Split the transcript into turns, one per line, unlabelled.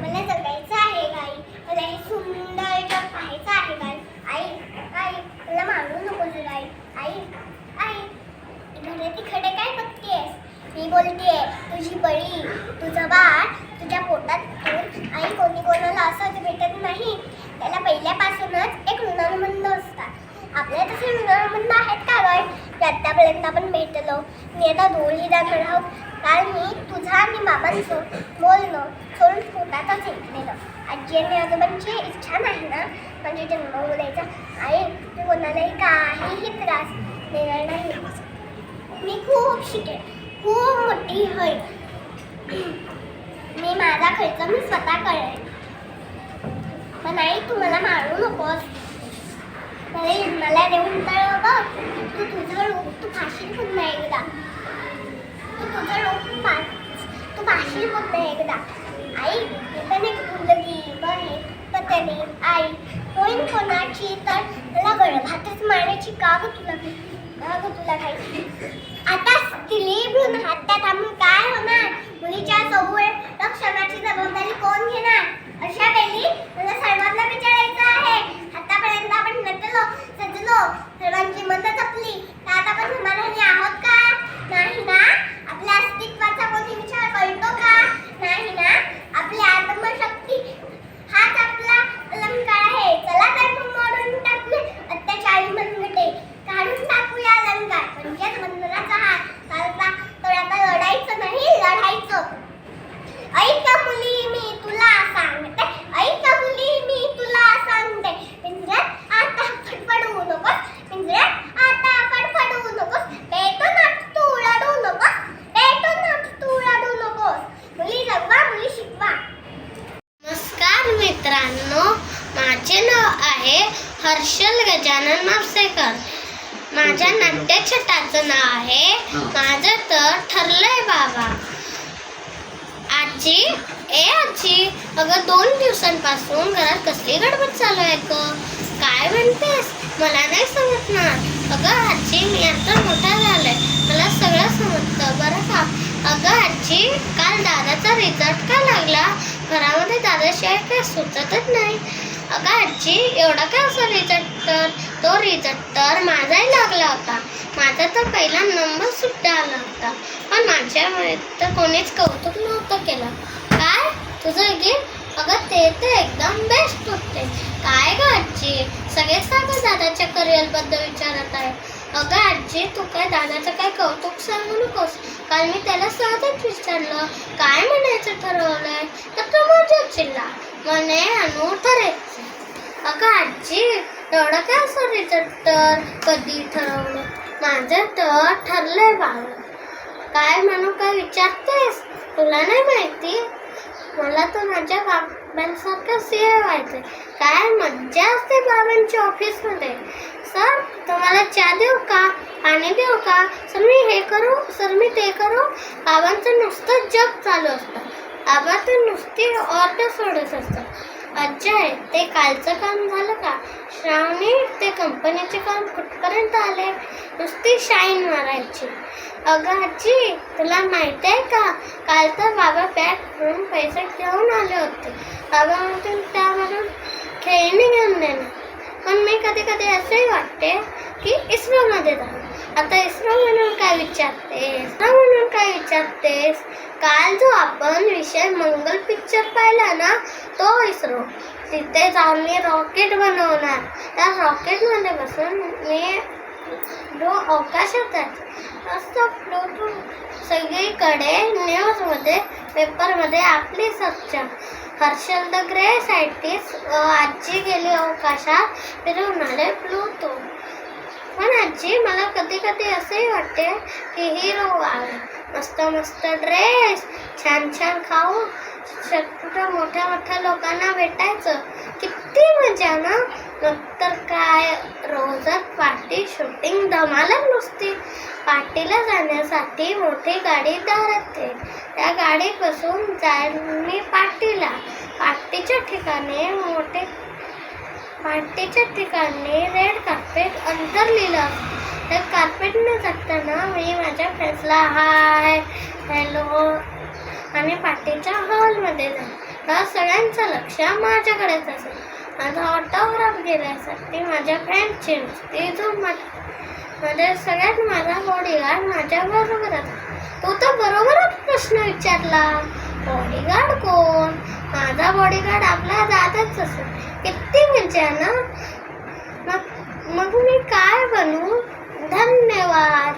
मला जगायचं आहे गाई, मला हे सुंदर जग पाहायचं आहे गाई. आई आई मला मारू नकोस गाई. आई आई इकडे तिकडे काय बघतेस? मी बोलतेय तुझी बळी, तुझं बाळ तुझ्या पोटात ठेवून. आई कोणी कोणाला असंच भेटत नाही, त्याला पहिल्यापासूनच एक ऋणानुबंध असतात. आपल्या तसे ऋणानुबंध आहेत का गाई? आत्तापर्यंत आपण भेटलो. मी आता दूरही जाणार आहोत. काल मी तुझा आणि बाबांचं बोलणं सोडून पोटातच ऐकलेलं. आजी आणि आजोबांची इच्छा नाही ना म्हणजे जन्म बोलायचा. आई मी कोणालाही काहीही त्रास देणार नाही. मी खूप शिकेन, खूप मोठी होईल. मी माझा खर्च मी स्वतः करेन. पण आई तू मला मारू नकोस. मला देऊन तर बघ, तू तुझं रूप तू फाशील पुन्हा एकदा. तू तुझं रूप तू फाशील पुन्हा एकदा. आई पण एक मुलगी बहीण पत्नी आई होईन कोणाची तर मला गर्भातच मारण्याची का ग तुला काही. आता स्त्री भ्रूण हत्या थांबून काय होणार? मुलीच्या संरक्षणाची जबाबदारी कोण घेणार? अशा वेळी मला सर्वांना विचारायचं आहे. आतापर्यंत आपण नटलो सजलो, सर्वांची मतं जपली, तर आता आपण समाधानी आहोत का? नाही ना. आपल्या अस्तित्वाचा कोणी विचार करतो का? नाही ना. आपली आत्मशक्ती हाच आपला अलंकार आहे. चला तर मग मोडून टाकले अत्याचारी मनगटे, काढून टाकूया अलंकार. म्हणजेच बंधनाचा हात चालता तर आता लढायचं नाही, लढायचं. ऐक मुली मी तुला सांगते, ऐक मुली मी तुला सांगते. पिंजऱ्यात आता फडफडू नकोस, पिंजऱ्यात आता फडफडू नकोस. पेटून तू उडू नकोस, पेटून तू उडू नकोस. मुली जगवा, मुली शिकवा.
नमस्कार मित्रांनो, माझे नाव आहे हर्षल गजानन मापसेकर. माझ्या नाट्यछटाचं नाव आहे माझं तर ठरलंय बाबा. आजी आजी, अगं 2 दिवसांपासून घरात कसली गडबड चालू आहे ग? काय म्हणतेस? मला नाही समजणार. अगं आजी मी आता मोठा झालोय, मला सगळं समजतं बरं का. अगं आजी काल दादाचा रिझल्ट का लागला? घरामध्ये दादाशिवाय काय सुचतच नाही. अगं आजी एवढा काय असा रिझल्ट? तो रिझल्ट तर माझाही लागला होता. माझा तर पहिला नंबर सुद्धा आला होता, पण माझ्यामुळे तर कोणीच कौतुक नव्हतं केलं. काय तुझं गेम? अगं ते तर एकदम बेस्ट होते. काय ग आजी सगळेच सारखं दादाच्या करिअरबद्दल विचारत आहे. अगं आजी तू काय दादाचं काय कौतुक सांगू नकोस. काल मी त्याला सहजच विचारलं काय म्हणायचं ठरवलंय, तर तो मजा चिल्ला म्हणे अनु ठरायचं. अगं आजी एवढं काय असं रिझल्ट तर कधी ठरवलं? माझं तर ठरलंय बाबा. काय म्हणू काय विचारतेस? तुला नाही माहिती? मला तर माझ्या बाबांसारखं सीए व्हायचंय. काय मज्जा असते बाबांच्या ऑफिसमध्ये. सर तुम्हाला चहा देऊ का, पाणी देऊ का, सर मी हे करू, सर मी ते करू. बाबांचं नुसतं जग चालू असतं. बाबा तर नुसती ऑर्डर सोडत असतात. अजय ते कालचं काम झालं का? श्रावणी ते कंपनीचे काम कुठपर्यंत आले? नुसती शाईन मारायची. अगं आजी तुला माहिती आहे का, काल तर बाबा बॅग घेऊन पैसे घेऊन आले होते. बाबा म्हणून त्यामधून खेळणी घेऊन देणार. पण मी कधी कधी असंही वाटते की इस्रोमध्ये जाऊ. आता इस्रो म्हणून काय विचारतेस? काल जो आपण विषय मंगल पिक्चर पाहिला ना, तो इस्रो. तिथे जाऊन मी रॉकेट बनवणार. त्या रॉकेटमध्ये बसून मी अवकाशात आहे असं फ्लोटून सगळीकडे न्यूजमध्ये पेपरमध्ये आपली चर्चा. हर्षल द ग्रेट सायंटिस्ट आजी गेली अवकाशात, फिरून आले प्लूटो. पण आजी मला कधी कधी असंही वाटते की हिरो आहे. मस्त मस्त ड्रेस, छान छान खाऊ, मोठ्या मोठ्या लोकांना भेटायचं. किती मजा ना. नंतर काय रोजच पार्टी शूटिंग धमालच नुसती. पार्टीला जाण्यासाठी मोठी गाडी दारात येईल. त्या गाडीत बसून जाईल मी पार्टीला. पार्टीच्या ठिकाणी मोठे पार्टीच्या ठिकाणी रेड कार्पेट अंतरलेलं असतं. त्या कार्पेटने जाताना मी माझ्या फ्रेंड्सला हाय हॅलो आणि पार्टीच्या हॉलमध्ये जाईल. सगळ्यांचं लक्ष माझ्याकडेच असेल. माझा ऑटोग्राफ घेण्यासाठी माझ्या फ्रेंडची नुसती म्हणजे सगळ्यात माझा बॉडीगार्ड माझ्या बरोबरच. तो तर बरोबरच प्रश्न विचारला, बॉडीगार्ड कोण? माझा बॉडीगार्ड आपला दादाच असेल. किती मजा ना. मग मी काय बनू? धन्यवाद.